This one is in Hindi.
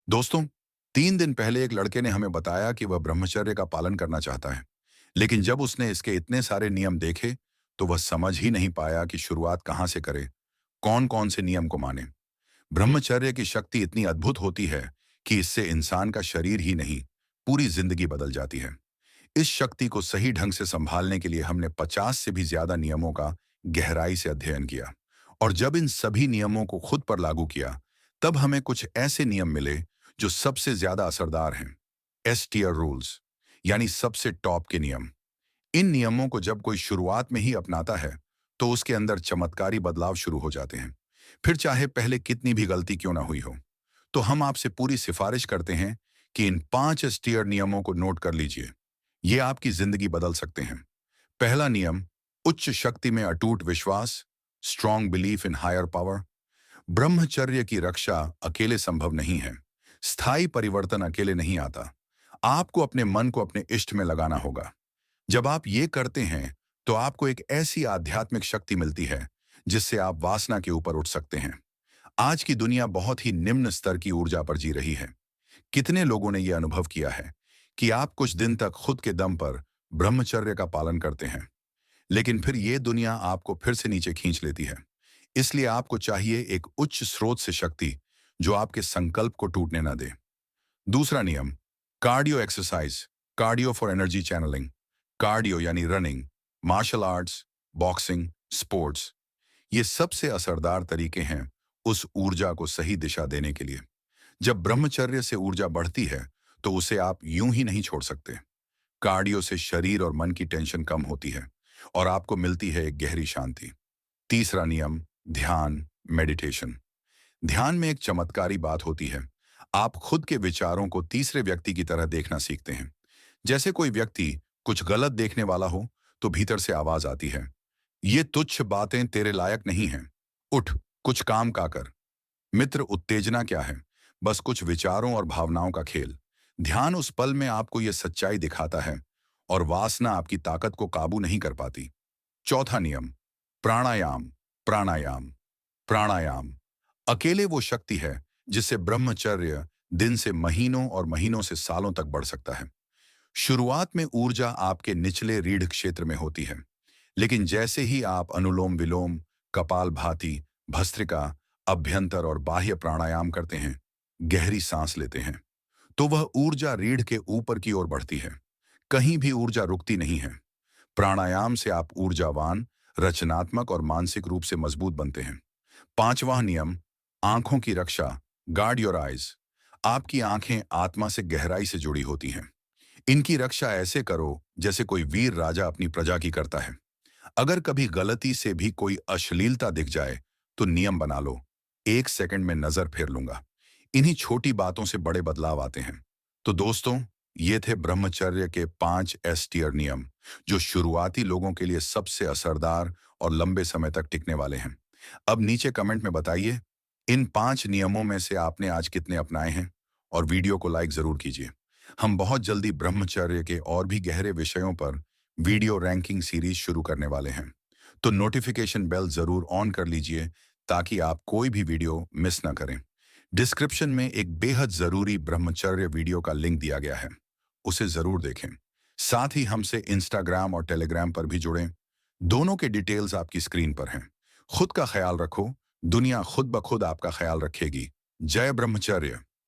दोस्तों, 3 दिन पहले एक लड़के ने हमें बताया कि वह ब्रह्मचर्य का पालन करना चाहता है। लेकिन जब उसने इसके इतने सारे नियम देखे, तो वह समझ ही नहीं पाया कि शुरुआत कहाँ से करे, कौन-कौन से नियम को माने। ब्रह्मचर्य की शक्ति इतनी अद्भुत होती है कि इससे इंसान का शरीर ही नहीं, पूरी जिंदगी बदल जाती है। इस शक्ति को सही ढंग से संभालने के लिए हमने 50 से भी ज्यादा नियमों का गहराई से अध्ययन किया। और जब इन सभी नियमों को खुद पर लागू किया, तब हमें कुछ ऐसे नियम मिले जो सबसे ज्यादा असरदार हैं। एस टीयर रूल्स, यानी सबसे टॉप के नियम। इन नियमों को जब कोई शुरुआत में ही अपनाता है, तो उसके अंदर चमत्कारी बदलाव शुरू हो जाते हैं। फिर चाहे पहले कितनी भी गलती क्यों ना हुई हो। तो हम आपसे पूरी सिफारिश करते हैं कि इन 5 एस टीयर नियमों को नोट कर लीजिए। ये आपकी जिंदगी बदल सकते हैं। पहला नियम, उच्च शक्ति में अटूट विश्वास, strong belief in higher power. ब्रह्मचर्य की रक्षा अकेले संभव नहीं है। स्थायी परिवर्तन अकेले नहीं आता। आपको अपने मन को अपने इष्ट में लगाना होगा। जब आप ये करते हैं, तो आपको एक ऐसी आध्यात्मिक शक्ति मिलती है जिससे आप वासना के ऊपर उठ सकते हैं। आज की दुनिया बहुत ही निम्न स्तर की ऊर्जा पर जी रही है। कितने लोगों ने यह अनुभव किया है कि आप कुछ दिन तक खुद के दम पर ब्रह्मचर्य का पालन करते हैं, लेकिन फिर ये दुनिया आपको फिर से नीचे खींच लेती है। इसलिए आपको चाहिए एक उच्च स्रोत से शक्ति जो आपके संकल्प को टूटने ना दे। दूसरा नियम, cardio exercise, cardio for energy channeling. Cardio यानी running, martial arts, boxing, sports, ये सबसे असरदार तरीके हैं उस ऊर्जा को सही दिशा देने के लिए। जब ब्रह्मचर्य से ऊर्जा बढ़ती है, तो उसे आप यूं ही नहीं छोड़ सकते। कार्डियो से शरीर और मन की टेंशन कम होती है और आपको मिलती है एक गहरी शांति। तीसरा नियम, ध्यान, मेडिटेशन। ध्यान में एक चमत्कारी बात होती है। आप खुद के विचारों को तीसरे व्यक्ति की तरह देखना सीखते हैं। जैसे कोई व्यक्ति कुछ गलत देखने वाला हो, तो भीतर से आवाज आती है, ये तुच्छ बातें तेरे लायक नहीं हैं। उठ, कुछ काम का कर। मित्र, उत्तेजना क्या है? बस कुछ विचारों और भावनाओं का खेल। ध्यान उस पल में आपको यह सच्चाई दिखाता है और वासना आपकी ताकत को काबू नहीं कर पाती। चौथा नियम, प्राणायाम, प्राणायाम, प्राणायाम। अकेले वो शक्ति है जिससे ब्रह्मचर्य दिन से महीनों और महीनों से सालों तक बढ़ सकता है। शुरुआत में ऊर्जा आपके निचले रीढ़ क्षेत्र में होती है, लेकिन जैसे ही आप अनुलोम विलोम, कपालभाति, भस्त्रिका, अभ्यंतर और बाह्य प्राणायाम करते हैं, गहरी सांस लेते हैं, तो वह ऊर्जा रीढ़ के ऊपर की ओर बढ़ती है। कहीं भी ऊर्जा रुकती नहीं है। प्राणायाम से आप ऊर्जावान, रचनात्मक और मानसिक रूप से मजबूत बनते हैं। पांचवा नियम, आंखों की रक्षा, गार्ड योर आइज। आपकी आंखें आत्मा से गहराई से जुड़ी होती हैं। इनकी रक्षा ऐसे करो जैसे कोई वीर राजा अपनी प्रजा की करता है। अगर कभी गलती से भी कोई अश्लीलता दिख जाए, तो नियम बना लो, 1 सेकंड में नजर फेर लूंगा। इन्हीं छोटी बातों से बड़े बदलाव आते हैं। तो दोस्तों, ये थे ब्रह्मचर्य के 5 एस टीयर नियम, जो शुरुआती लोगों के लिए सबसे असरदार और लंबे समय तक टिकने वाले हैं। अब नीचे कमेंट में बताइए, इन 5 नियमों में से आपने आज कितने अपनाए हैं, और वीडियो को लाइक जरूर कीजिए। हम बहुत जल्दी ब्रह्मचर्य के और भी गहरे विषयों पर वीडियो रैंकिंग सीरीज शुरू करने वाले हैं। तो नोटिफिकेशन बेल जरूर ऑन कर लीजिए ताकि आप कोई भी वीडियो मिस ना करें। डिस्क्रिप्शन में एक बेहद जरूरी ब्रह्मचर्य वीडियो का लिंक दिया गया है, उसे जरूर देखें। साथ ही हमसे इंस्टाग्राम और टेलीग्राम पर भी जुड़ें। दोनों के डिटेल्स आपकी स्क्रीन पर हैं। खुद का ख्याल रखो, दुनिया खुद ब खुद आपका ख्याल रखेगी। जय ब्रह्मचर्य।